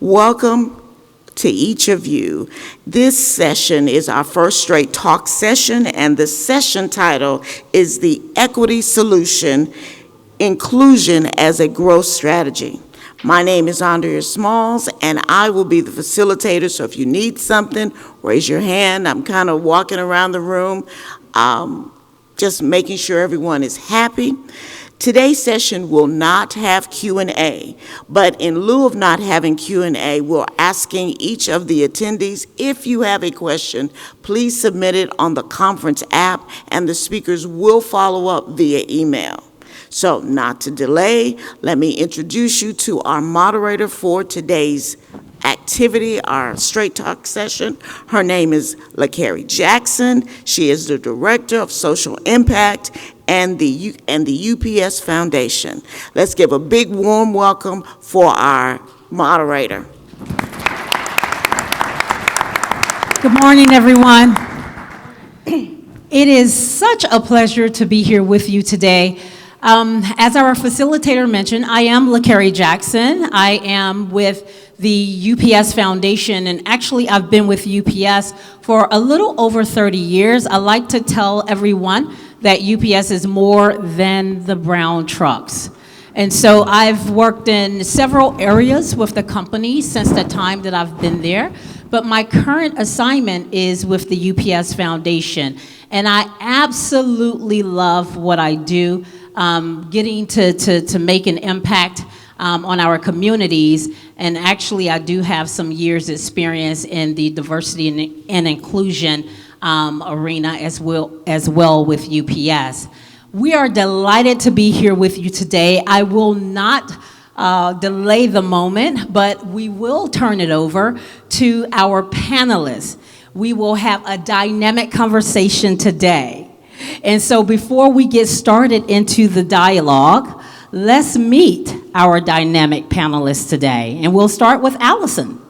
Welcome to each of you. This session is our first straight talk session, and the session title is The Equity Solution, Inclusion as a Growth Strategy. My name is Andrea Smalls, and I will be the facilitator, so if you need something, raise your hand. I'm kind of walking around the room, just making sure everyone is happy. Today's session will not have Q&A, but in lieu of not having Q&A, we're asking each of the attendees, if you have a question, please submit it on the conference app, and the speakers will follow up via email. So, not to delay, let me introduce you to our moderator for today's activity, our Straight Talk session. Her name is LaCarrie Jackson. She is the Director of Social Impact and the UPS Foundation. Let's give a big warm welcome for our moderator. Good morning, everyone. It is such a pleasure to be here with you today. As our facilitator mentioned, I am LaCarrie Jackson. I am with the UPS Foundation, and actually I've been with UPS for a little over 30 years. I like to tell everyone that UPS is more than the brown trucks. And so I've worked in several areas with the company since the time that I've been there, but my current assignment is with the UPS Foundation. And I absolutely love what I do, getting to make an impact on our communities. And actually, I do have some years' experience in the diversity and inclusion arena as well with UPS. We are delighted to be here with you today. I will not delay the moment, but we will turn it over to our panelists. We will have a dynamic conversation today. And so before we get started into the dialogue, let's meet our dynamic panelists today. And we'll start with Allison.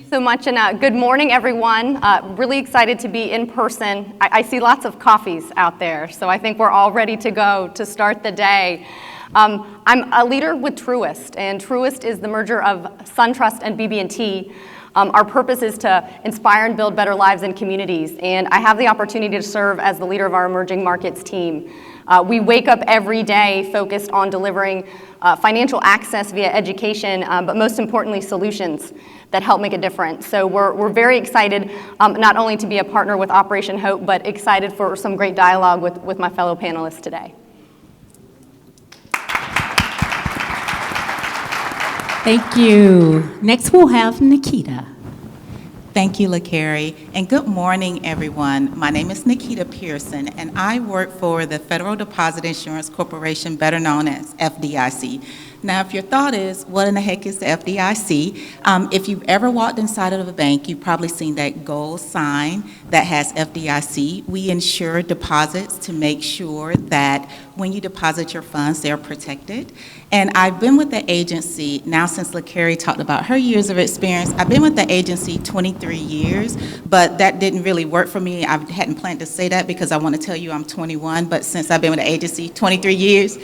So much, and good morning, everyone. Really excited to be in person. I see lots of coffees out there, so I think we're all ready to go to start the day. I'm a leader with Truist, and Truist is the merger of SunTrust and BB&T. Our purpose is to inspire and build better lives in communities, and I have the opportunity to serve as the leader of our emerging markets team. We wake up every day focused on delivering financial access via education, but most importantly, solutions that help make a difference. So we're very excited not only to be a partner with Operation Hope, but excited for some great dialogue with my fellow panelists today. Thank you. Next, we'll have Nikita. Thank you, LaCarrie, and good morning, everyone. My name is Nikita Pearson, and I work for the Federal Deposit Insurance Corporation, better known as FDIC. Now, if your thought is, what in the heck is the FDIC? If you've ever walked inside of a bank, you've probably seen that gold sign that has FDIC. We insure deposits to make sure that when you deposit your funds, they're protected. And I've been with the agency now since LaCarrie talked about her years of experience. I've been with the agency 23 years, but that didn't really work for me. I hadn't planned to say that because I want to tell you I'm 21, but since I've been with the agency 23 years,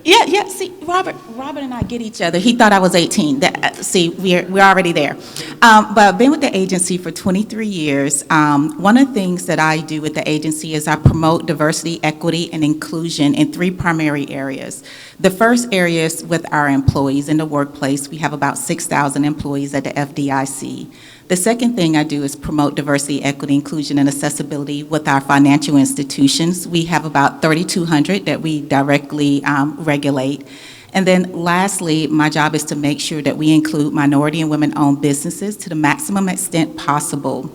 yeah, see, Robert and I get each other. He thought I was 18. See, we're already there. But I've been with the agency for 23 years. One of the things that I do with the agency is I promote diversity, equity, and inclusion in 3 primary areas. The first area is with our employees in the workplace. We have about 6,000 employees at the FDIC. The second thing I do is promote diversity, equity, inclusion, and accessibility with our financial institutions. We have about 3,200 that we directly regulate. And then lastly, my job is to make sure that we include minority and women-owned businesses to the maximum extent possible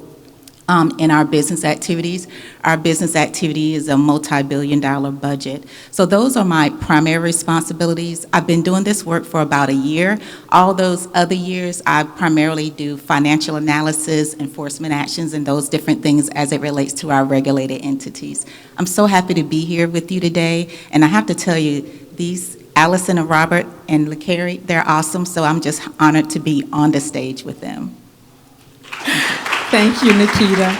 in our business activities. Our business activity is a multi-billion-dollar budget. So those are my primary responsibilities. I've been doing this work for about a year. All those other years, I primarily do financial analysis, enforcement actions, and those different things as it relates to our regulated entities. I'm so happy to be here with you today, and I have to tell you, these Allison and Robert and LaCarrie, they're awesome, so I'm just honored to be on the stage with them. Thank you, Nikita.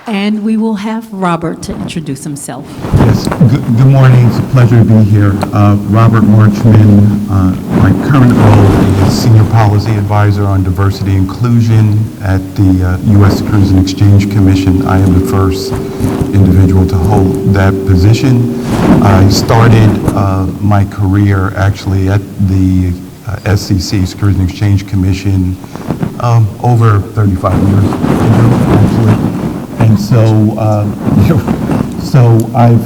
And we will have Robert to introduce himself. Yes, good morning. It's a pleasure to be here. Robert Marchman. My current role is Senior Policy Advisor on Diversity Inclusion at the U.S. Securities and Exchange Commission. I am the first individual to hold that position. I started my career actually at the SEC, Securities and Exchange Commission, over 35 years ago, actually. And so I've,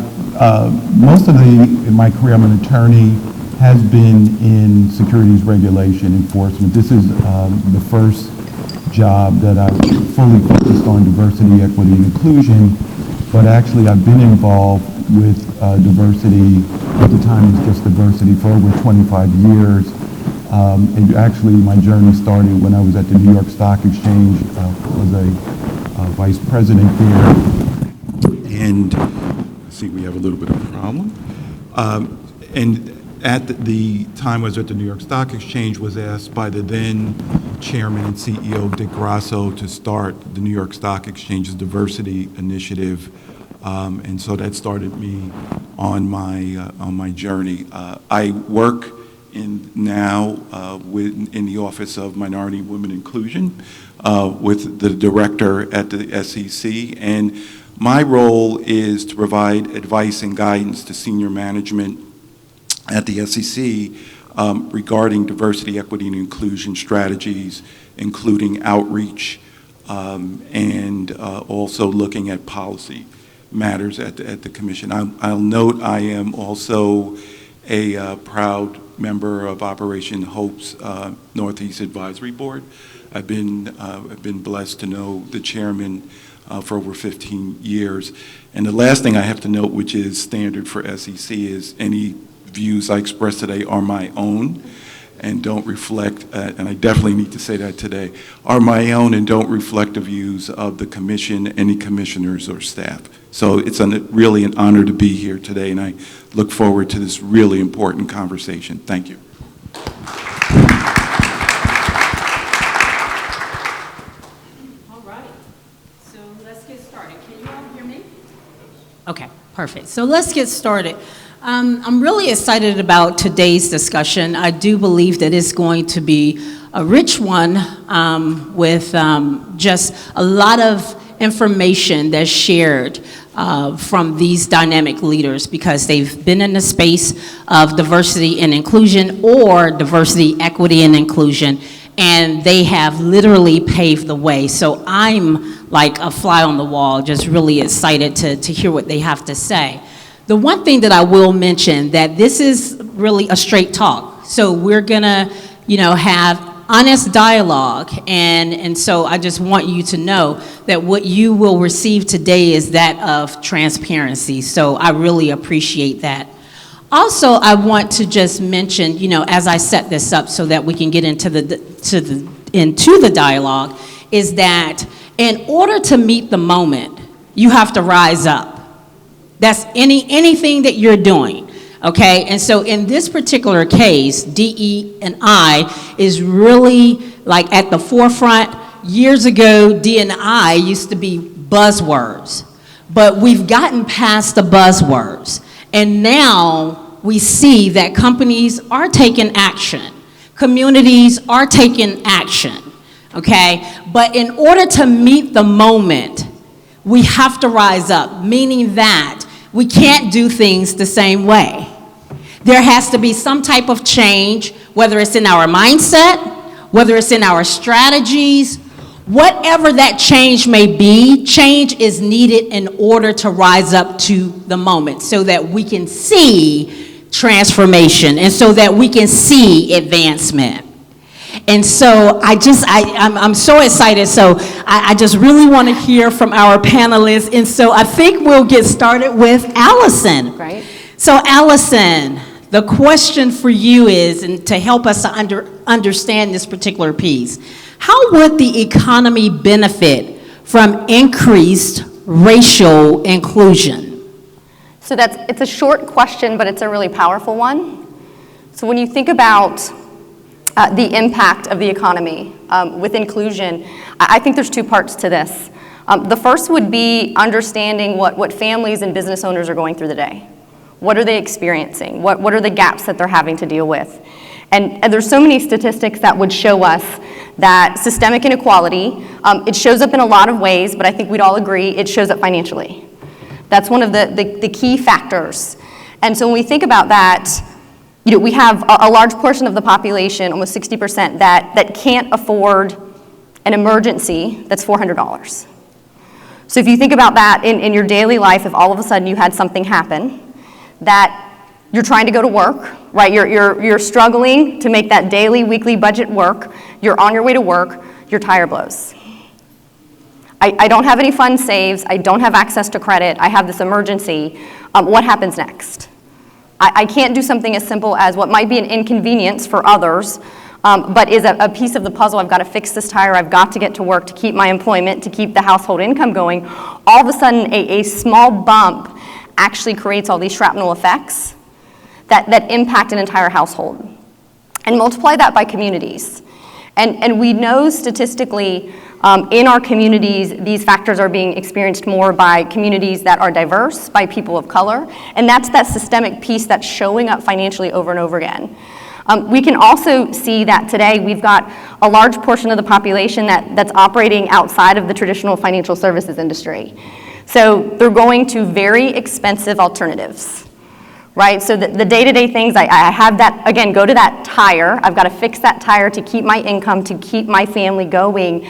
most of in my career, I'm an attorney, has been in securities regulation enforcement. This is the first job that I've fully focused on diversity, equity, and inclusion, but actually I've been involved with diversity, at the time it was just diversity, for over 25 years. And actually my journey started when I was at the New York Stock Exchange, was a vice president there, and I see we have a little bit of a problem. And at the time I was at the New York Stock Exchange, was asked by the then chairman and CEO Dick Grasso to start the New York Stock Exchange's diversity initiative, and so that started me on my journey. I work in the Office of Minority and Women Inclusion with the director at the SEC, and my role is to provide advice and guidance to senior management at the SEC regarding diversity, equity, and inclusion strategies, including outreach and also looking at policy matters at the commission. I'll note I am also a proud member of Operation Hope's Northeast Advisory Board. I've been blessed to know the chairman for over 15 years. And the last thing I have to note, which is standard for SEC, is any views I express today are my own and don't reflect, and I definitely need to say that today, are my own and don't reflect the views of the commission, any commissioners or staff. So it's really an honor to be here today, and I look forward to this really important conversation. Thank you. All right, so let's get started. Can you all hear me? Okay, perfect. So let's get started. I'm really excited about today's discussion. I do believe that it's going to be a rich one with just a lot of information that's shared from these dynamic leaders, because they've been in the space of diversity and inclusion, or diversity, equity, and inclusion, and they have literally paved the way. So I'm like a fly on the wall, just really excited to hear what they have to say. The one thing that I will mention, that this is really a straight talk. So we're gonna, have honest dialogue, and so I just want you to know that what you will receive today is that of transparency. So I really appreciate that. Also, I want to just mention, as I set this up so that we can get into the dialogue, is that in order to meet the moment, you have to rise up. That's anything that you're doing, okay? And so in this particular case, DE&I is really like at the forefront. Years ago, D&I used to be buzzwords, but we've gotten past the buzzwords. And now we see that companies are taking action. Communities are taking action, okay? But in order to meet the moment, we have to rise up, meaning that we can't do things the same way. There has to be some type of change, whether it's in our mindset, whether it's in our strategies, whatever that change may be, change is needed in order to rise up to the moment so that we can see transformation and so that we can see advancement. And so I'm so excited. So I just really want to hear from our panelists. And so I think we'll get started with Allison. Right. So Allison, the question for you is, and to help us to understand this particular piece, how would the economy benefit from increased racial inclusion? So it's a short question, but it's a really powerful one. So when you think about the impact of the economy with inclusion, I think there's two parts to this. The first would be understanding what families and business owners are going through the day. What are they experiencing? What are the gaps that they're having to deal with? And there's so many statistics that would show us that systemic inequality, it shows up in a lot of ways, but I think we'd all agree it shows up financially. That's one of the key factors. And so when we think about that, we have a large portion of the population, almost 60%, that can't afford an emergency that's $400. So if you think about that in your daily life, if all of a sudden you had something happen, that you're trying to go to work, right? You're struggling to make that daily, weekly budget work. You're on your way to work, your tire blows. I don't have any funds saved. I don't have access to credit. I have this emergency. What happens next? I can't do something as simple as what might be an inconvenience for others, but is a piece of the puzzle. I've got to fix this tire. I've got to get to work to keep my employment, to keep the household income going. All of a sudden, a small bump actually creates all these shrapnel effects that impact an entire household. And multiply that by communities. And we know statistically in our communities, these factors are being experienced more by communities that are diverse, by people of color, and that's that systemic piece that's showing up financially over and over again. We can also see that today we've got a large portion of the population that's operating outside of the traditional financial services industry. So they're going to very expensive alternatives. Right, so the day-to-day things, I have that, again, go to that tire. I've got to fix that tire to keep my income, to keep my family going.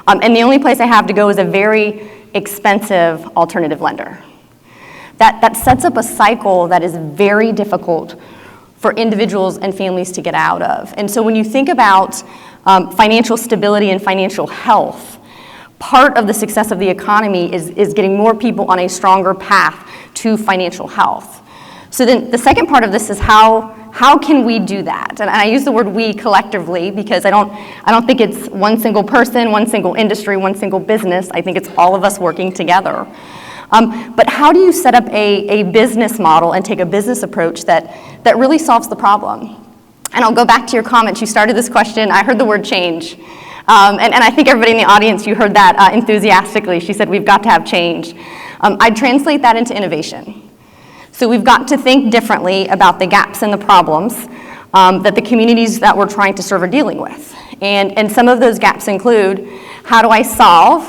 And the only place I have to go is a very expensive alternative lender. That sets up a cycle that is very difficult for individuals and families to get out of. And so when you think about financial stability and financial health, part of the success of the economy is getting more people on a stronger path to financial health. So then the second part of this is how can we do that? And I use the word we collectively because I don't think it's one single person, one single industry, one single business. I think it's all of us working together. But how do you set up a business model and take a business approach that really solves the problem? And I'll go back to your comments. You started this question. I heard the word change. And I think everybody in the audience, you heard that enthusiastically. She said, we've got to have change. I'd translate that into innovation. So we've got to think differently about the gaps and the problems that the communities that we're trying to serve are dealing with. And some of those gaps include, how do I solve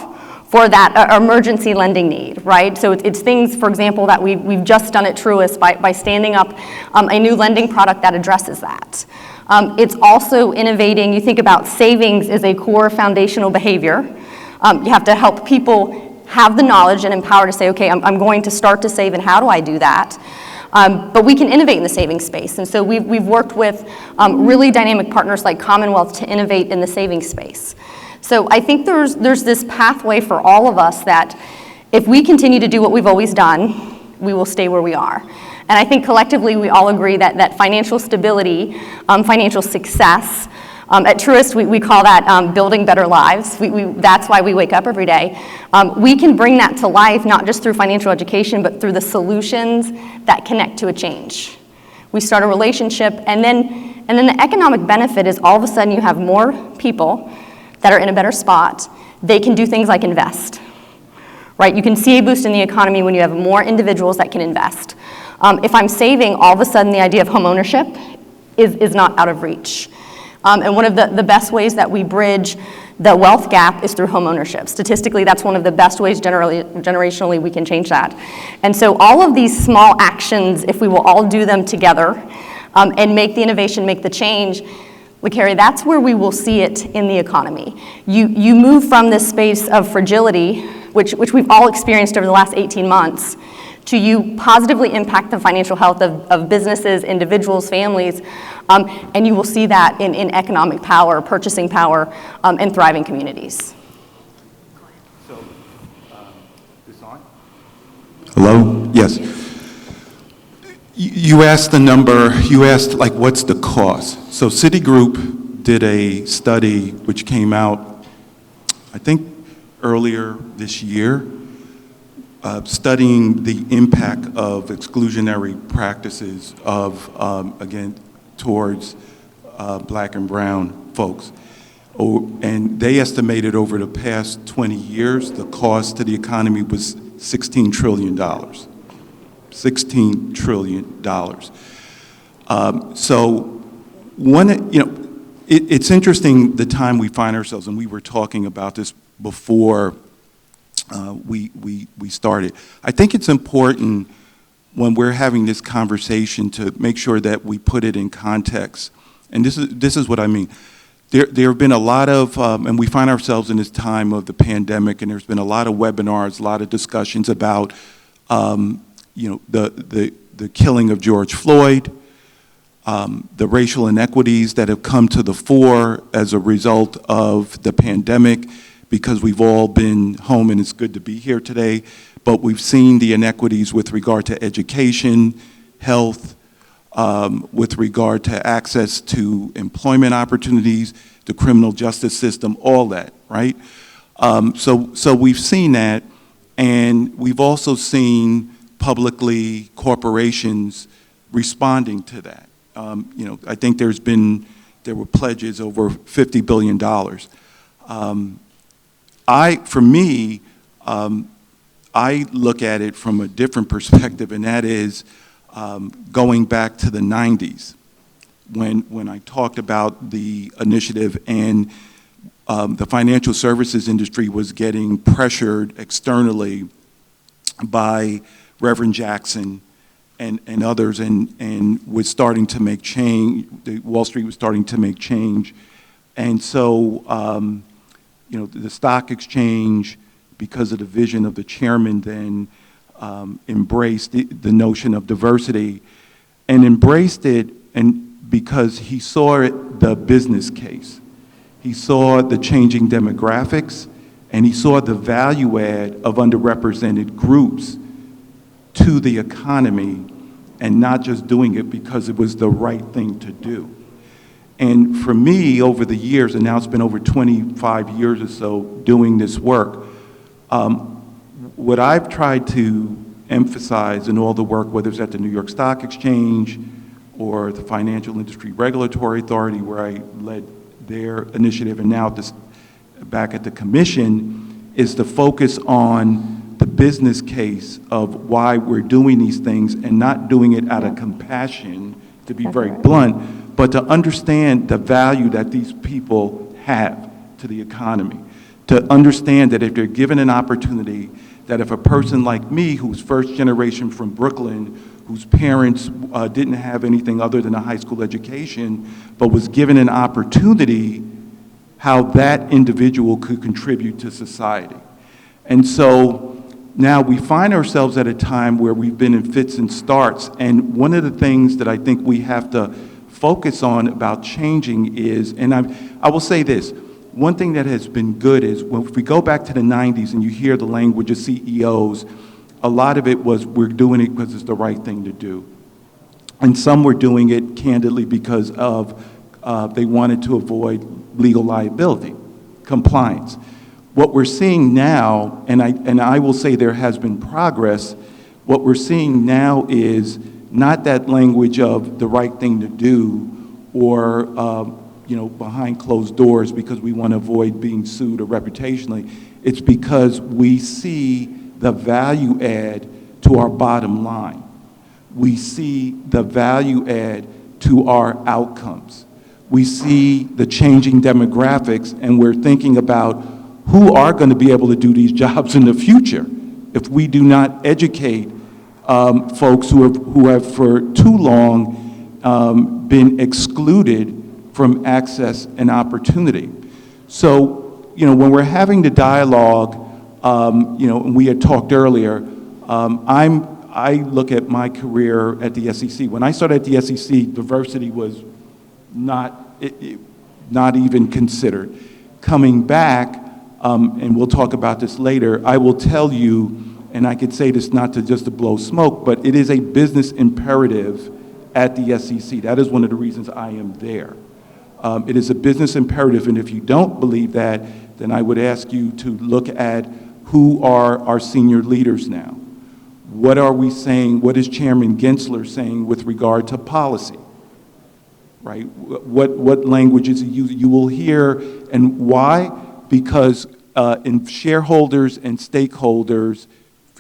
for that emergency lending need, right? So it's things, for example, that we've just done at Truist by standing up a new lending product that addresses that. It's also innovating. You think about savings as a core foundational behavior. You have to help people have the knowledge and empower to say, okay, I'm going to start to save, and how do I do that? But we can innovate in the savings space. And so we've worked with really dynamic partners like Commonwealth to innovate in the savings space. So I think there's this pathway for all of us that if we continue to do what we've always done, we will stay where we are. And I think collectively we all agree that financial stability, financial success, at Truist, we call that building better lives. That's why we wake up every day. We can bring that to life, not just through financial education, but through the solutions that connect to a change. We start a relationship, and then the economic benefit is all of a sudden you have more people that are in a better spot. They can do things like invest, right? You can see a boost in the economy when you have more individuals that can invest. If I'm saving, all of a sudden the idea of home ownership is not out of reach. And one of the best ways that we bridge the wealth gap is through home ownership. Statistically, that's one of the best ways generationally we can change that. And so all of these small actions, if we will all do them together and make the innovation, make the change, LaCarrie, that's where we will see it in the economy. You move from this space of fragility, which we've all experienced over the last 18 months, to you positively impact the financial health of businesses, individuals, families, and you will see that in economic power, purchasing power, and thriving communities. So, this on? Hello? Yes. You asked the number, you asked like what's the cost? So Citigroup did a study which came out, I think earlier this year, studying the impact of exclusionary practices of, again, towards black and brown folks. And they estimated over the past 20 years, the cost to the economy was $16 trillion. $16 trillion. So it's interesting the time we find ourselves, and we were talking about this before we started. I think it's important when we're having this conversation to make sure that we put it in context. And this is what I mean. There have been a lot of, and we find ourselves in this time of the pandemic, and there's been a lot of webinars, a lot of discussions about, the killing of George Floyd, the racial inequities that have come to the fore as a result of the pandemic, because we've all been home, and it's good to be here today, but we've seen the inequities with regard to education, health, with regard to access to employment opportunities, the criminal justice system, all that, right? So we've seen that, and we've also seen publicly corporations responding to that. I think there were pledges over $50 billion. I look at it from a different perspective, and that is going back to the 90s when I talked about the initiative, and the financial services industry was getting pressured externally by Reverend Jackson and others, and was starting to make change. Wall Street was starting to make change. And so, the stock exchange, because of the vision of the chairman, then embraced the notion of diversity, and embraced it, and because he saw the business case. He saw the changing demographics, and he saw the value add of underrepresented groups to the economy, and not just doing it because it was the right thing to do. And for me, over the years, and now it's been over 25 years or so doing this work, what I've tried to emphasize in all the work, whether it's at the New York Stock Exchange or the Financial Industry Regulatory Authority, where I led their initiative, and now back at the commission, is to focus on the business case of why we're doing these things, and not doing it out of compassion, to be very blunt, but to understand the value that these people have to the economy. To understand that if they're given an opportunity, that if a person like me, who's first generation from Brooklyn, whose parents didn't have anything other than a high school education, but was given an opportunity, how that individual could contribute to society. And so now we find ourselves at a time where we've been in fits and starts, and one of the things that I think we have to focus on about changing is, and I will say this, one thing that has been good is, if we go back to the 90s and you hear the language of CEOs, a lot of it was, we're doing it because it's the right thing to do. And some were doing it candidly because of they wanted to avoid legal liability, compliance. What we're seeing now, and I will say there has been progress, what we're seeing now is not that language of the right thing to do, or behind closed doors because we want to avoid being sued or reputationally. It's because we see the value add to our bottom line. We see the value add to our outcomes. We see the changing demographics, and we're thinking about who are going to be able to do these jobs in the future if we do not educate folks who have for too long been excluded from access and opportunity. So, when we're having the dialogue, and we had talked earlier, I look at my career at the SEC. When I started at the SEC, diversity was not even considered. Coming back, and we'll talk about this later, I will tell you, and I could say this not just to blow smoke, but it is a business imperative at the SEC. That is one of the reasons I am there. It is a business imperative, and if you don't believe that, then I would ask you to look at who are our senior leaders now. What are we saying? What is Chairman Gensler saying with regard to policy? right? What language is used? You will hear, and why? Because in shareholders and stakeholders,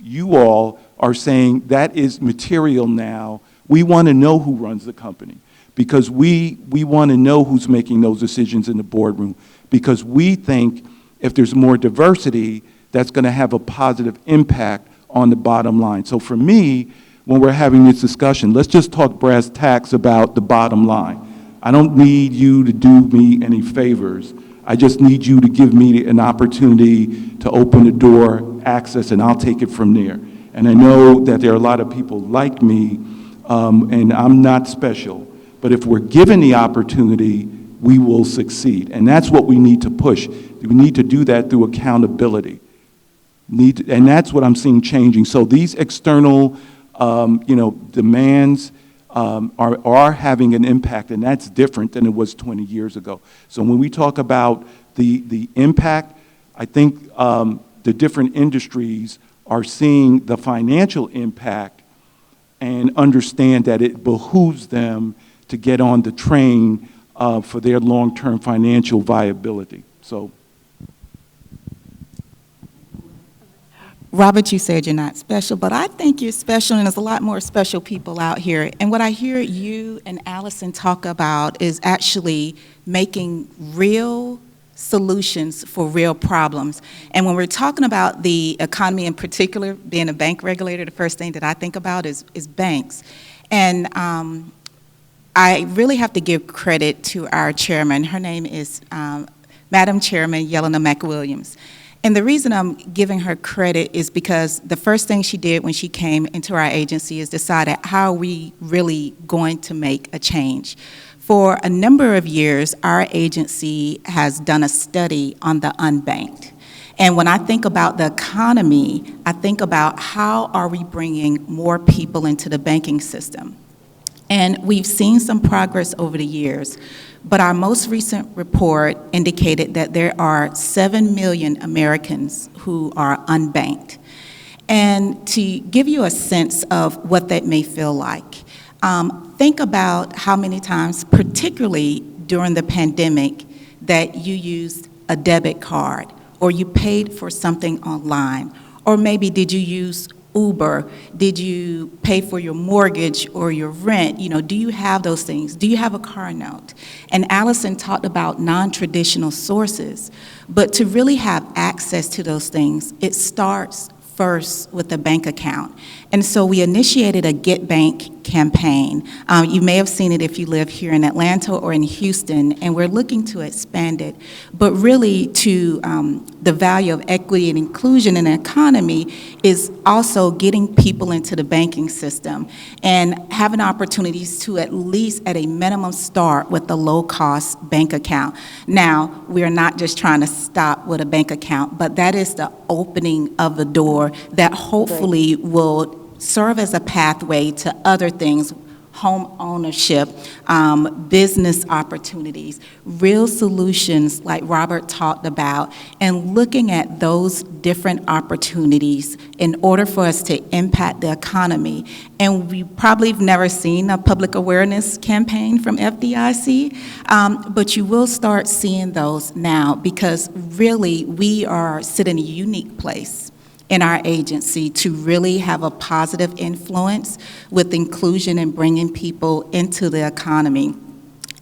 you all are saying that is material now. We want to know who runs the company because we want to know who's making those decisions in the boardroom because we think if there's more diversity, that's going to have a positive impact on the bottom line. So for me, when we're having this discussion, let's just talk brass tacks about the bottom line. I don't need you to do me any favors. I just need you to give me an opportunity to open the door, access, and I'll take it from there. And I know that there are a lot of people like me, and I'm not special. But if we're given the opportunity, we will succeed. And that's what we need to push. We need to do that through accountability. And that's what I'm seeing changing. So these external demands are having an impact, and that's different than it was 20 years ago. So when we talk about the impact, I think the different industries are seeing the financial impact and understand that it behooves them to get on the train for their long-term financial viability. So. Robert, you said you're not special, but I think you're special, and there's a lot more special people out here. And what I hear you and Allison talk about is actually making real solutions for real problems. And when we're talking about the economy in particular, being a bank regulator, the first thing that I think about is banks. And I really have to give credit to our chairman. Her name is Madam Chairman Yelena McWilliams. And the reason I'm giving her credit is because the first thing she did when she came into our agency is decided how are we really going to make a change. For a number of years, our agency has done a study on the unbanked. And when I think about the economy, I think about how are we bringing more people into the banking system. And we've seen some progress over the years, but our most recent report indicated that there are 7 million Americans who are unbanked. And to give you a sense of what that may feel like, think about how many times, particularly during the pandemic, that you used a debit card, or you paid for something online, or maybe did you use Uber? Did you pay for your mortgage or your rent? Do you have those things? Do you have a car note? And Allison talked about non-traditional sources, but to really have access to those things, it starts first with a bank account. And so we initiated a Get Bank campaign. You may have seen it if you live here in Atlanta or in Houston, and we're looking to expand it. But really to the value of equity and inclusion in the economy is also getting people into the banking system and having opportunities to at least at a minimum start with a low-cost bank account. Now, we're not just trying to stop with a bank account, but that is the opening of the door that hopefully will serve as a pathway to other things, home ownership, business opportunities, real solutions like Robert talked about, and looking at those different opportunities in order for us to impact the economy. And we probably have never seen a public awareness campaign from FDIC, but you will start seeing those now because really we are sitting in a unique place in our agency to really have a positive influence with inclusion and bringing people into the economy.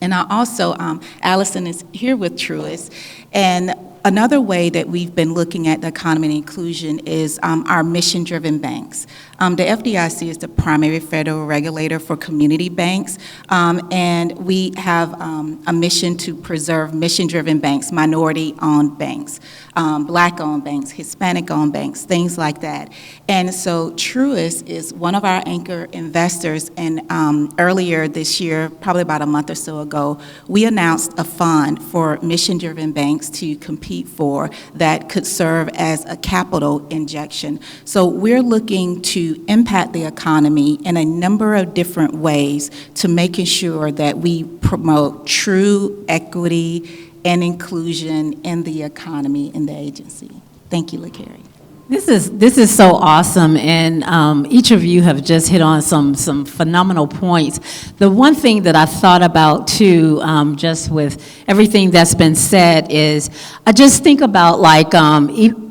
And I also, Allison is here with Truist, and another way that we've been looking at the economy and inclusion is our mission-driven banks. The FDIC is the primary federal regulator for community banks, and we have a mission to preserve mission-driven banks, minority-owned banks, Black-owned banks, Hispanic-owned banks, things like that. And so Truist is one of our anchor investors, and earlier this year, probably about a month or so ago, we announced a fund for mission-driven banks to compete for that could serve as a capital injection. So we're looking to impact the economy in a number of different ways to making sure that we promote true equity and inclusion in the economy in the agency. Thank you, LaCarrie. This is so awesome, and each of you have just hit on some phenomenal points. The one thing that I thought about too, just with everything that's been said, is I just think about like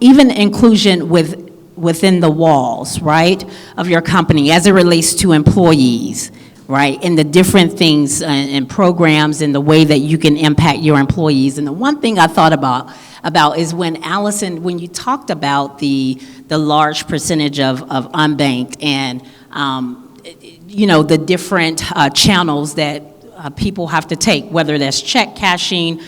even inclusion within the walls, right, of your company as it relates to employees, right, and the different things and programs and the way that you can impact your employees. And the one thing I thought about is when Allison, when you talked about the large percentage of unbanked and, you know, the different channels that people have to take, whether that's check cashing,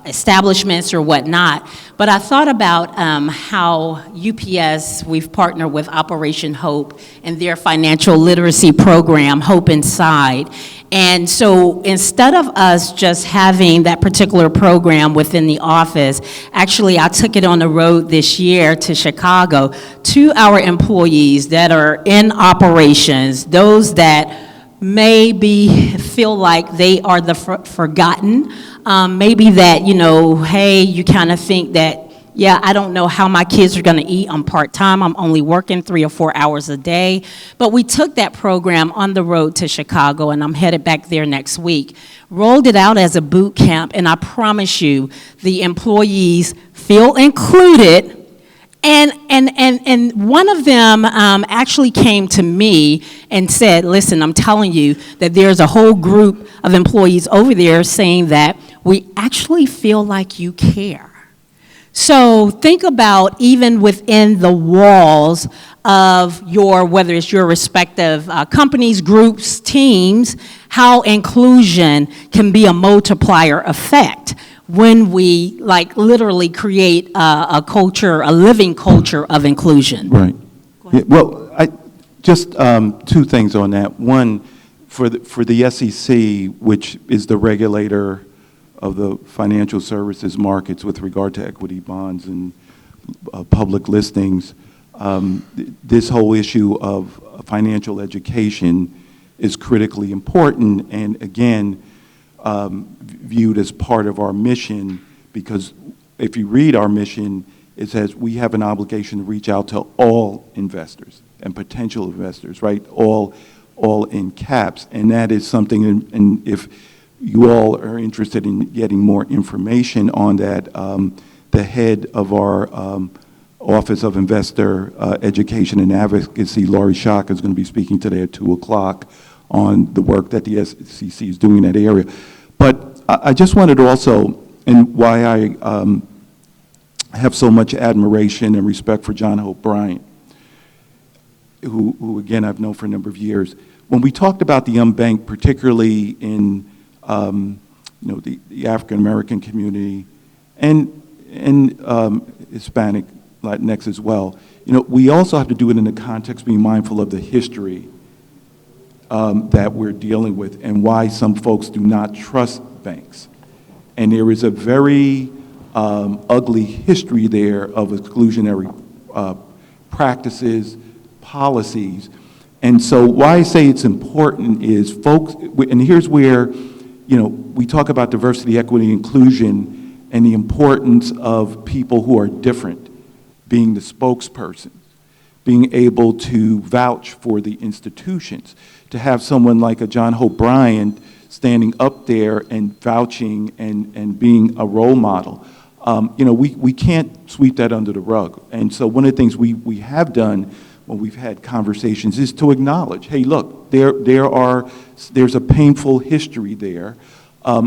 establishments or whatnot. But I thought about how UPS, we've partnered with Operation Hope and their financial literacy program, Hope Inside. And so instead of us just having that particular program within the office, actually I took it on the road this year to Chicago to our employees that are in operations, those that maybe feel like they are the forgotten, maybe that, you know, hey, you kind of think that, yeah, I don't know how my kids are going to eat. I'm part-time. I'm only working 3 or 4 hours a day. But we took that program on the road to Chicago, and I'm headed back there next week. Rolled it out as a boot camp, and I promise you, the employees feel included. And one of them actually came to me and said, listen, I'm telling you that there's a whole group of employees over there saying that we actually feel like you care. So think about even within the walls of your, whether it's your respective companies, groups, teams, how inclusion can be a multiplier effect when we like literally create a culture, a living culture of inclusion. Right. Yeah, well, just 2 things on that. One, for the SEC, which is the regulator of the financial services markets with regard to equity bonds and public listings, this whole issue of financial education is critically important, and again, viewed as part of our mission, because if you read our mission, it says we have an obligation to reach out to all investors and potential investors, right? All in caps, and that is something, and if you all are interested in getting more information on that, the head of our Office of Investor Education and Advocacy, Laurie Schock, is going to be speaking today at 2 o'clock on the work that the SEC is doing in that area. But I just wanted to also, and why I have so much admiration and respect for John Hope Bryant, who again I've known for a number of years. When we talked about the unbanked, particularly in you know, the African American community and Hispanic, Latinx as well, you know, we also have to do it in the context, being mindful of the history that we're dealing with and why some folks do not trust banks. And there is a very ugly history there of exclusionary practices, policies. And so why I say it's important is folks, and here's where, you know, we talk about diversity, equity, inclusion, and the importance of people who are different being the spokesperson, being able to vouch for the institutions, to have someone like a John Hope Bryant standing up there and vouching and being a role model. You know, we can't sweep that under the rug. And so one of the things we have done when we've had conversations is to acknowledge, hey, look, there's a painful history there.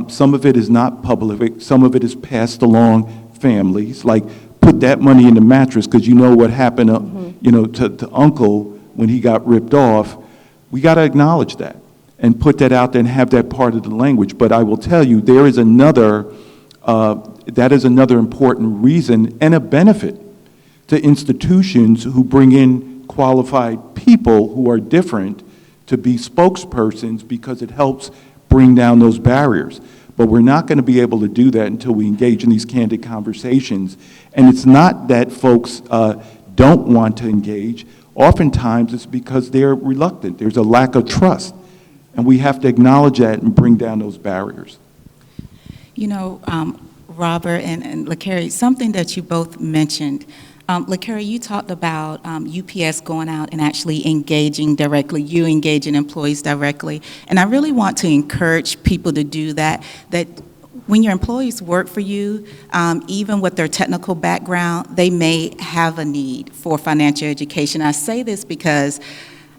Some of it is not public, some of it is passed along families, like put that money in the mattress because you know what happened you know, to uncle when he got ripped off. We got to acknowledge that and put that out there and have that part of the language. But I will tell you, there is another, that is another important reason and a benefit to institutions who bring in qualified people who are different to be spokespersons, because it helps bring down those barriers. But we're not going to be able to do that until we engage in these candid conversations. And it's not that folks don't want to engage. Oftentimes it's because they're reluctant. There's a lack of trust. And we have to acknowledge that and bring down those barriers. You know, Robert and LaCarrie, something that you both mentioned, LaCarrie, you talked about UPS going out and actually engaging directly, you engaging employees directly, and I really want to encourage people to do that when your employees work for you, even with their technical background, they may have a need for financial education. I say this because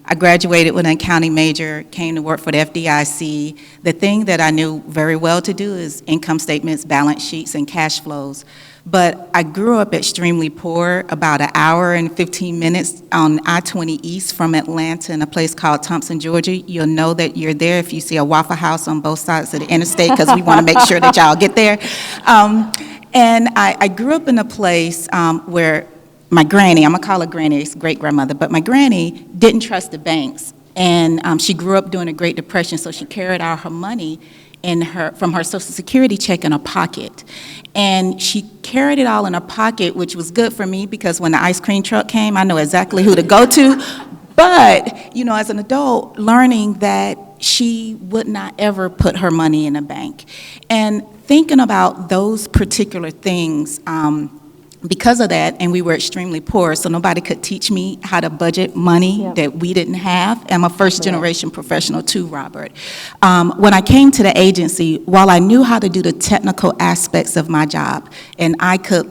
I graduated with an accounting major, came to work for the FDIC. The thing that I knew very well to do is income statements, balance sheets, and cash flows. But I grew up extremely poor, about an hour and 15 minutes on I-20 East from Atlanta in a place called Thompson, Georgia. You'll know that you're there if you see a Waffle House on both sides of the interstate, because we want to make sure that y'all get there. And I grew up in a place where my granny, I'm going to call her granny, it's great-grandmother, but my granny didn't trust the banks. And she grew up during the Great Depression, so she carried out her money from her Social Security check in her pocket. And she carried it all in her pocket, which was good for me because when the ice cream truck came, I know exactly who to go to. But, you know, as an adult, learning that she would not ever put her money in a bank. And thinking about those particular things, because of that, and we were extremely poor, so nobody could teach me how to budget money that we didn't have. I'm a first-generation professional too, Robert. When I came to the agency, while I knew how to do the technical aspects of my job, and I could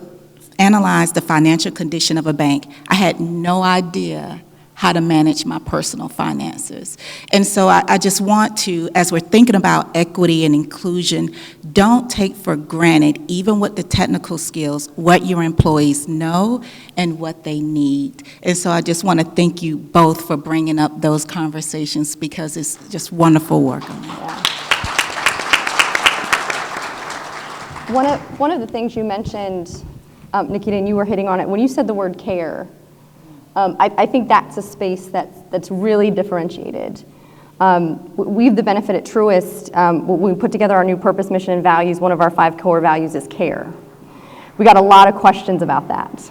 analyze the financial condition of a bank, I had no idea how to manage my personal finances. And so I just want to, as we're thinking about equity and inclusion, don't take for granted, even with the technical skills, what your employees know and what they need. And so I just want to thank you both for bringing up those conversations, because it's just wonderful work on that. Yeah. One of the things you mentioned, Nikita, and you were hitting on it, when you said the word care, I think that's a space that's really differentiated. We have the benefit at Truist, when we put together our new purpose, mission, and values, one of our 5 core values is care. We got a lot of questions about that.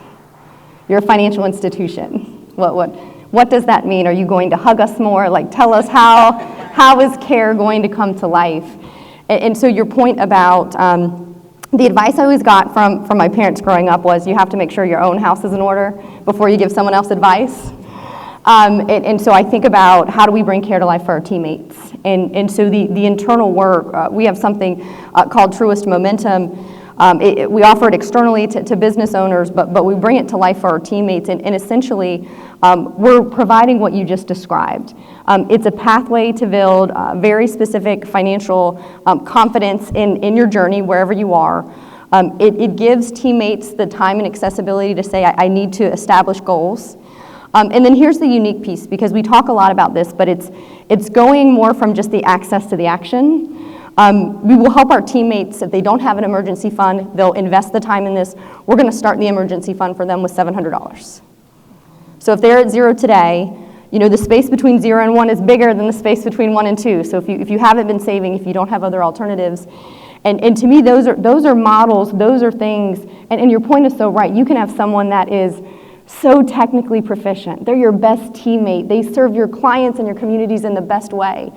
You're a financial institution. What does that mean? Are you going to hug us more? Like, tell us how is care going to come to life? And so your point about the advice I always got from my parents growing up was you have to make sure your own house is in order before you give someone else advice. And so I think about how do we bring care to life for our teammates. And so the internal work, we have something called Truist Momentum. We offer it externally to business owners, but we bring it to life for our teammates. And essentially, we're providing what you just described. It's a pathway to build very specific financial confidence in your journey, wherever you are. It gives teammates the time and accessibility to say, I need to establish goals. And then here's the unique piece, because we talk a lot about this, but it's going more from just the access to the action. We will help our teammates. If they don't have an emergency fund, they'll invest the time in this. We're going to start the emergency fund for them with $700. So if they're at 0 today, you know, the space between 0 and 1 is bigger than the space between 1 and 2. So if you haven't been saving, if you don't have other alternatives, and to me, those are models, those are things, and your point is so right. You can have someone that is so technically proficient. They're your best teammate. They serve your clients and your communities in the best way.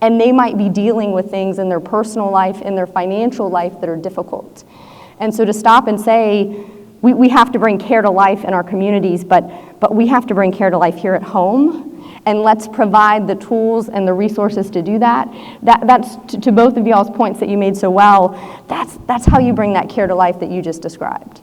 And they might be dealing with things in their personal life, in their financial life that are difficult. And so to stop and say, we have to bring care to life in our communities, but we have to bring care to life here at home, and let's provide the tools and the resources to do that. That's to both of y'all's points that you made so well. That's how you bring that care to life that you just described.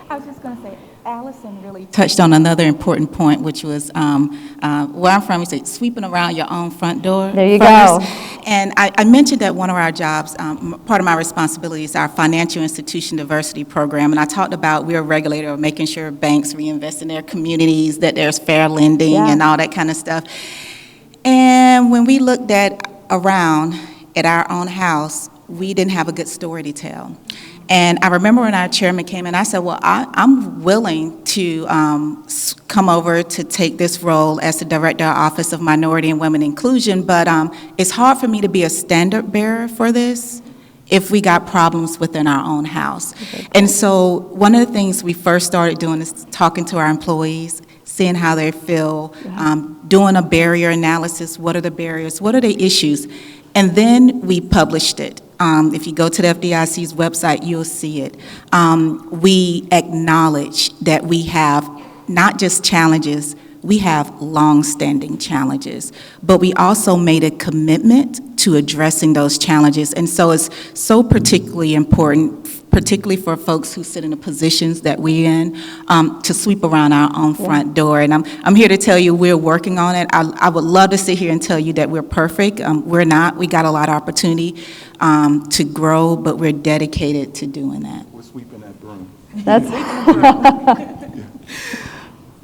I was just going to say, Allison really touched on another important point, which was where I'm from, you say sweeping around your own front door. There you go. And I mentioned that one of our jobs, part of my responsibility is our financial institution diversity program. And I talked about we're a regulator of making sure banks reinvest in their communities, that there's fair lending and all that kind of stuff. And when we looked around at our own house, we didn't have a good story to tell. And I remember when our chairman came in, I said, well, I'm willing to come over to take this role as the Director of Office of Minority and Women Inclusion, but it's hard for me to be a standard bearer for this if we got problems within our own house. Okay. And so one of the things we first started doing is talking to our employees, seeing how they feel, doing a barrier analysis. What are the barriers? What are the issues? And then we published it. If you go to the FDIC's website, you'll see it. We acknowledge that we have not just challenges, we have long-standing challenges, but we also made a commitment to addressing those challenges. And so it's so particularly important, particularly for folks who sit in the positions that we're in, to sweep around our own front door. And I'm here to tell you we're working on it. I would love to sit here and tell you that we're perfect. We're not. We got a lot of opportunity to grow, but we're dedicated to doing that. We're sweeping that broom.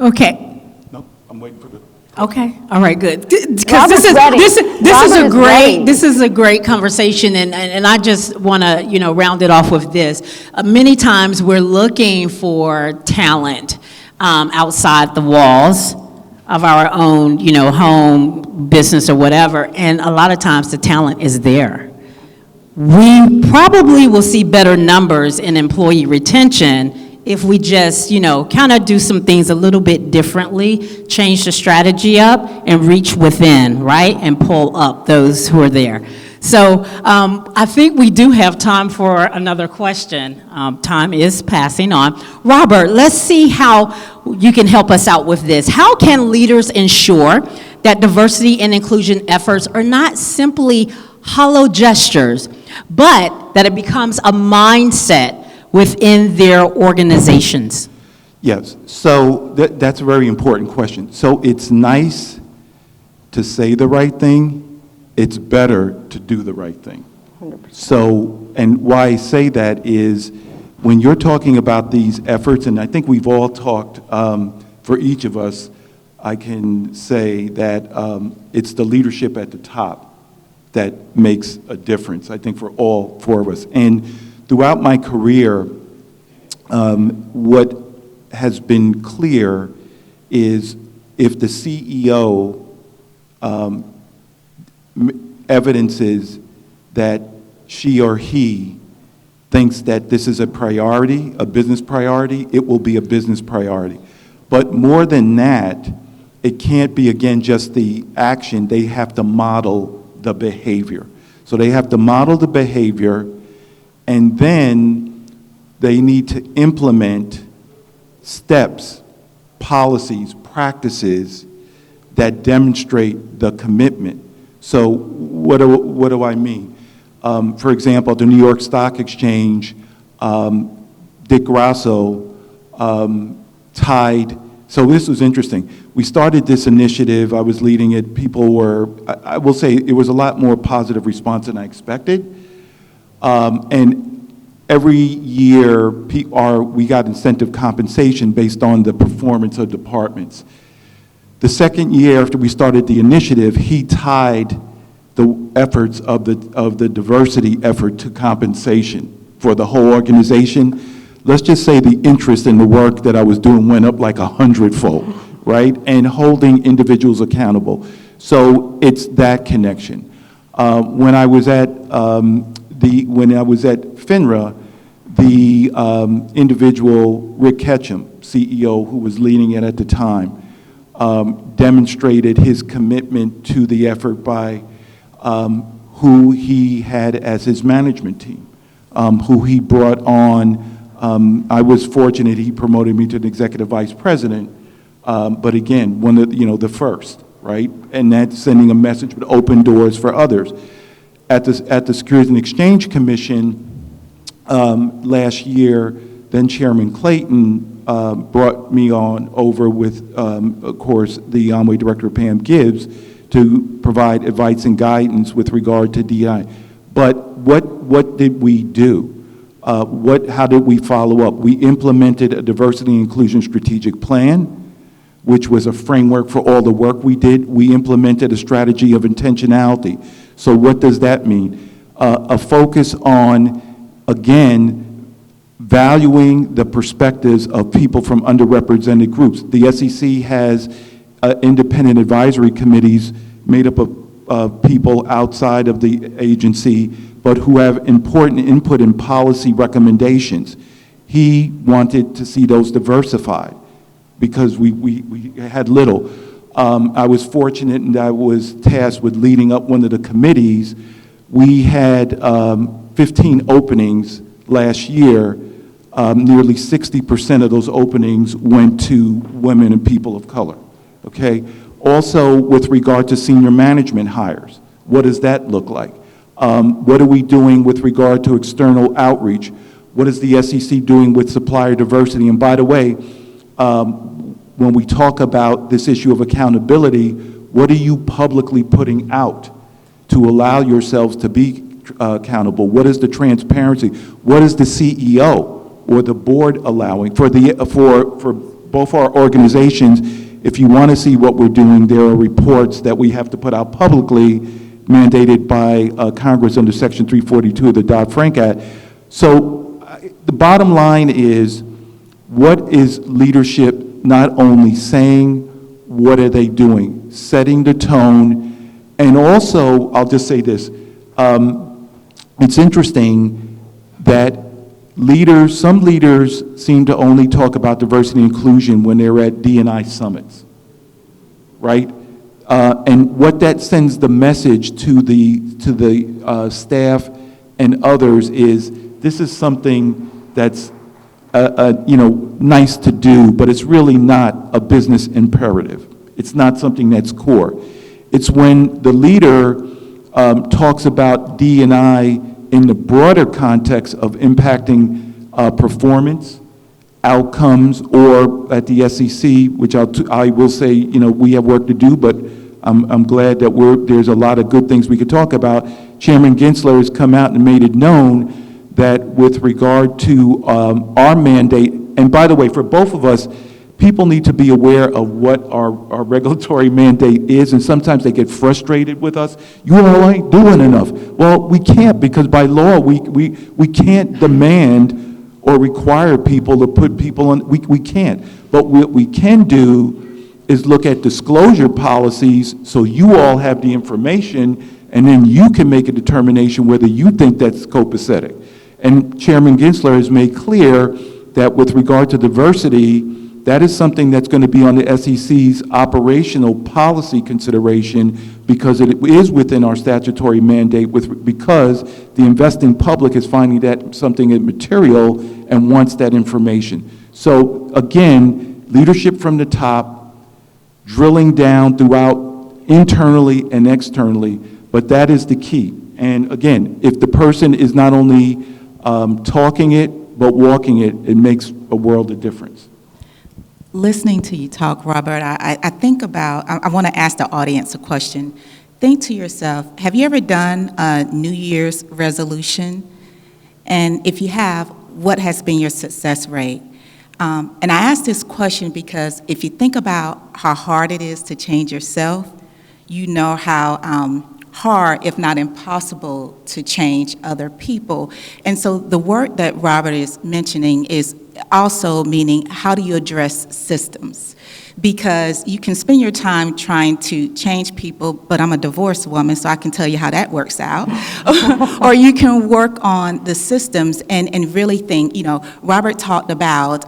Okay. Nope, I'm waiting for the. Okay, all right, good. Because Robert's ready. this Robert is ready. is a great conversation, and I just want to round it off with this. Many times we're looking for talent outside the walls of our own home, business, or whatever, and a lot of times the talent is there. We probably will see better numbers in employee retention if we just, kind of do some things a little bit differently, change the strategy up, and reach within, right? And pull up those who are there. So I think we do have time for another question. Time is passing on. Robert, let's see how you can help us out with this. How can leaders ensure that diversity and inclusion efforts are not simply hollow gestures, but that it becomes a mindset within their organizations? Yes, so that's a very important question. So it's nice to say the right thing, it's better to do the right thing. 100%. So, and why I say that is when you're talking about these efforts, and I think we've all talked, for each of us, I can say that it's the leadership at the top that makes a difference, I think, for all four of us. And throughout my career, what has been clear is if the CEO evidences that she or he thinks that this is a priority, a business priority, it will be a business priority. But more than that, it can't be, again, just the action. They have to model the behavior. So they have to model the behavior, and then they need to implement steps, policies, practices that demonstrate the commitment. So what do I mean? For example, the New York Stock Exchange, Dick Grasso tied, so this was interesting. We started this initiative, I was leading it, people were, I will say it was a lot more positive response than I expected. And every year, we got incentive compensation based on the performance of departments. The second year after we started the initiative, he tied the efforts of the diversity effort to compensation for the whole organization. Let's just say the interest in the work that I was doing went up like 100-fold, right? And holding individuals accountable. So it's that connection. When I was at FINRA, the individual, Rick Ketchum, CEO, who was leading it at the time, demonstrated his commitment to the effort by who he had as his management team, who he brought on. I was fortunate he promoted me to the executive vice president, but again, one of the first, right? And that's sending a message with open doors for others. At the Securities and Exchange Commission last year, then Chairman Clayton brought me on over with, of course, the Amway Director Pam Gibbs to provide advice and guidance with regard to DEI. But what did we do? How did we follow up? We implemented a diversity and inclusion strategic plan, which was a framework for all the work we did. We implemented a strategy of intentionality. So what does that mean? A focus on, again, valuing the perspectives of people from underrepresented groups. The SEC has independent advisory committees made up of people outside of the agency, but who have important input in policy recommendations. He wanted to see those diversified because we had little. I was fortunate and I was tasked with leading up one of the committees. We had 15 openings last year, nearly 60% of those openings went to women and people of color, okay? Also, with regard to senior management hires, what does that look like? What are we doing with regard to external outreach? What is the SEC doing with supplier diversity? And by the way, when we talk about this issue of accountability, what are you publicly putting out to allow yourselves to be accountable? What is the transparency? What is the CEO or the board allowing? For both our organizations, if you want to see what we're doing, there are reports that we have to put out publicly, mandated by Congress under Section 342 of the Dodd-Frank Act. So the bottom line is, what is leadership not only saying, what are they doing? Setting the tone. And also, I'll just say this, it's interesting that some leaders seem to only talk about diversity and inclusion when they're at D&I summits, right? And what that sends the message to the staff and others is, this is something that's nice to do, but it's really not a business imperative. It's not something that's core. It's when the leader talks about D&I in the broader context of impacting performance, outcomes, or at the SEC, which I will say, we have work to do, but I'm glad that there's a lot of good things we could talk about. Chairman Gensler has come out and made it known that with regard to our mandate, and by the way, for both of us, people need to be aware of what our regulatory mandate is, and sometimes they get frustrated with us. You all ain't doing enough. Well, we can't, because by law, we can't demand or require people to put people on, we can't. But what we can do is look at disclosure policies so you all have the information, and then you can make a determination whether you think that's copacetic. And Chairman Gensler has made clear that with regard to diversity, that is something that's going to be on the SEC's operational policy consideration, because it is within our statutory mandate, because the investing public is finding that something material and wants that information. So again, leadership from the top, drilling down throughout internally and externally, but that is the key. And again, if the person is not only talking it, but walking it, it makes a world of difference. Listening to you talk, Robert, I think about, I want to ask the audience a question. Think to yourself, have you ever done a New Year's resolution? And if you have, what has been your success rate? And I ask this question because if you think about how hard it is to change yourself, you know how hard, if not impossible, to change other people. And so the word that Robert is mentioning is also meaning, how do you address systems? Because you can spend your time trying to change people, but I'm a divorced woman, so I can tell you how that works out. Or you can work on the systems and really think, Robert talked about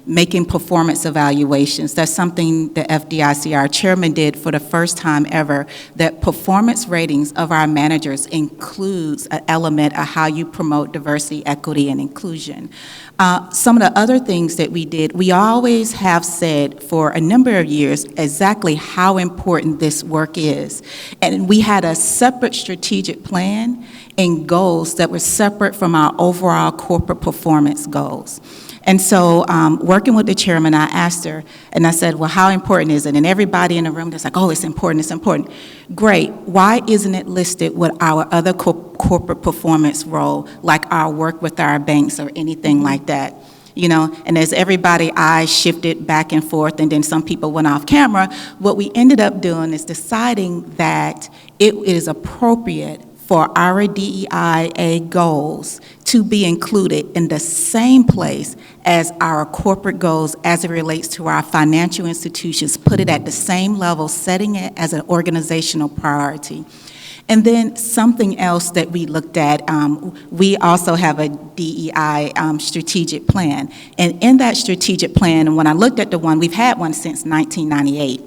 making performance evaluations. That's something the FDIC, our chairman, did for the first time ever, that performance ratings of our managers includes an element of how you promote diversity, equity, and inclusion. Some of the other things that we did, we always have said for a number of years exactly how important this work is. And we had a separate strategic plan and goals that were separate from our overall corporate performance goals. And so working with the chairman, I asked her, and I said, well, how important is it? And everybody in the room was like, oh, it's important, it's important. Great. Why isn't it listed with our other corporate performance role, like our work with our banks or anything like that? And as everybody eyes shifted back and forth, and then some people went off camera, what we ended up doing is deciding that it is appropriate for our DEIA goals to be included in the same place as our corporate goals as it relates to our financial institutions, put it at the same level, setting it as an organizational priority. And then something else that we looked at, we also have a DEI strategic plan. And in that strategic plan, and when I looked at the one, we've had one since 1998.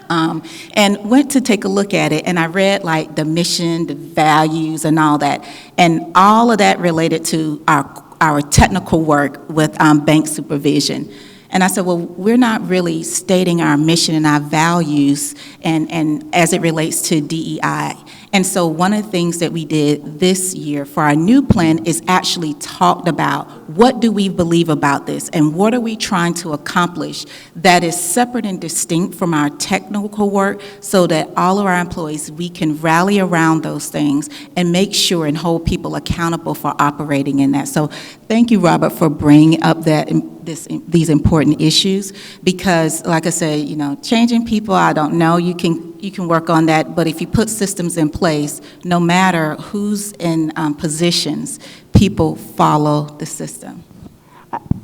and went to take a look at it, and I read like the mission, the values, and all that, and all of that related to our technical work with bank supervision. And I said, well, we're not really stating our mission and our values and as it relates to DEI. And so one of the things that we did this year for our new plan is actually talked about what do we believe about this and what are we trying to accomplish that is separate and distinct from our technical work so that all of our employees, we can rally around those things and make sure and hold people accountable for operating in that. So thank you, Robert, for bringing up these important issues because, like I said, you know, changing people, I don't know, you can work on that, but if you put systems in place, no matter who's in positions, people follow the system.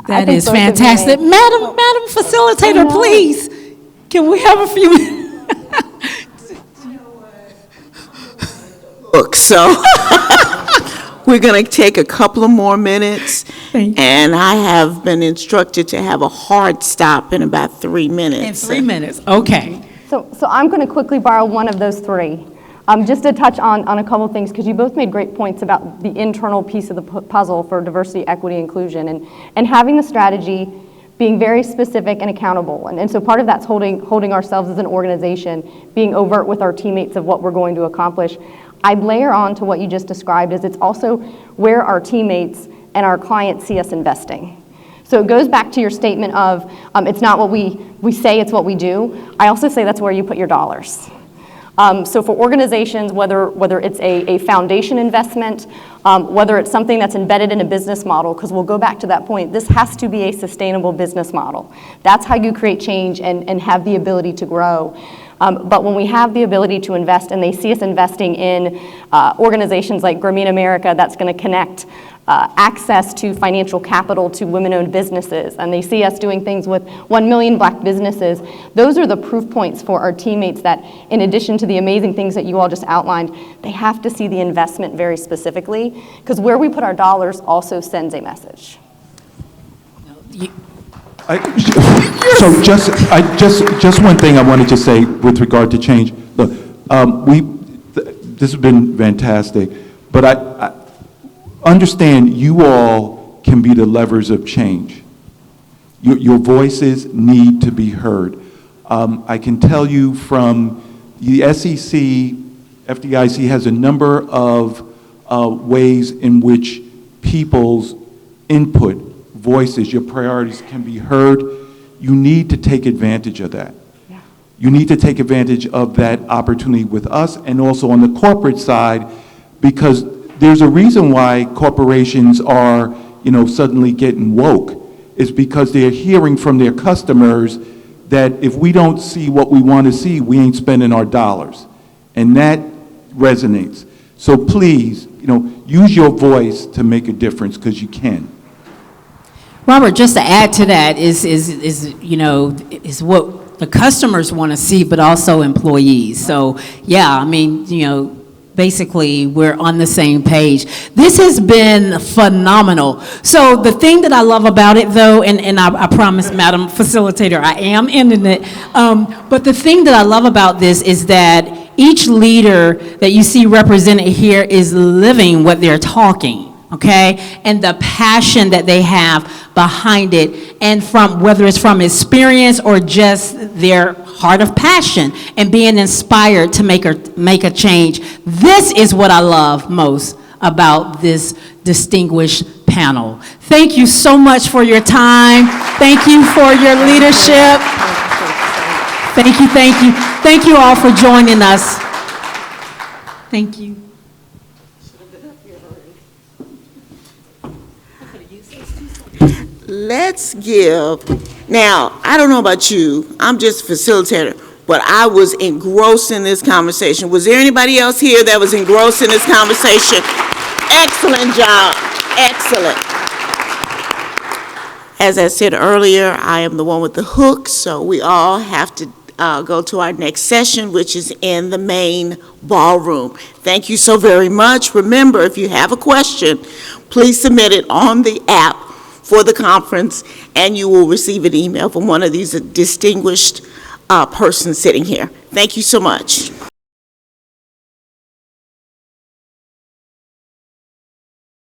That is fantastic. Madam Facilitator, please, can we have a few minutes? Look, so we're going to take a couple of more minutes, and I have been instructed to have a hard stop in about 3 minutes. In 3 minutes, okay. So I'm going to quickly borrow one of those three, just to touch on a couple of things, because you both made great points about the internal piece of the puzzle for diversity, equity, inclusion, and having the strategy, being very specific and accountable. And so part of that's holding ourselves as an organization, being overt with our teammates of what we're going to accomplish. I'd layer on to what you just described is it's also where our teammates and our clients see us investing. So it goes back to your statement of it's not what we say, it's what we do. I also say that's where you put your dollars. So for organizations, whether it's a foundation investment, whether it's something that's embedded in a business model, because we'll go back to that point, this has to be a sustainable business model. That's how you create change and have the ability to grow. But when we have the ability to invest and they see us investing in organizations like Grameen America that's going to connect access to financial capital to women-owned businesses, and they see us doing things with 1 million Black businesses, those are the proof points for our teammates that in addition to the amazing things that you all just outlined, they have to see the investment very specifically, because where we put our dollars also sends a message. So just one thing I wanted to say with regard to change. Look, this has been fantastic, but I understand you all can be the levers of change. Your voices need to be heard. I can tell you from the SEC, FDIC has a number of ways in which people's input, voices, your priorities can be heard. You need to take advantage of that. Yeah. You need to take advantage of that opportunity with us and also on the corporate side, because there's a reason why corporations are, suddenly getting woke. It's because they're hearing from their customers that if we don't see what we want to see, we ain't spending our dollars. And that resonates. So please, use your voice to make a difference, because you can. Robert, just to add to that is what the customers want to see, but also employees. So yeah, basically we're on the same page. This has been phenomenal. So the thing that I love about it though, and I promise, Madam Facilitator, I am ending it, but the thing that I love about this is that each leader that you see represented here is living what they're talking. Okay, and the passion that they have behind it, and from whether it's from experience or just their heart of passion and being inspired to make a change. This is what I love most about this distinguished panel. Thank you so much for your time. Thank you for your leadership. Thank you, thank you. Thank you all for joining us. Thank you. Let's give, now, I don't know about you, I'm just a facilitator, but I was engrossed in this conversation. Was there anybody else here that was engrossed in this conversation? Excellent job, excellent. As I said earlier, I am the one with the hook, so we all have to go to our next session, which is in the main ballroom. Thank you so very much. Remember, if you have a question, please submit it on the app for the conference, and you will receive an email from one of these distinguished person sitting here. Thank you so much.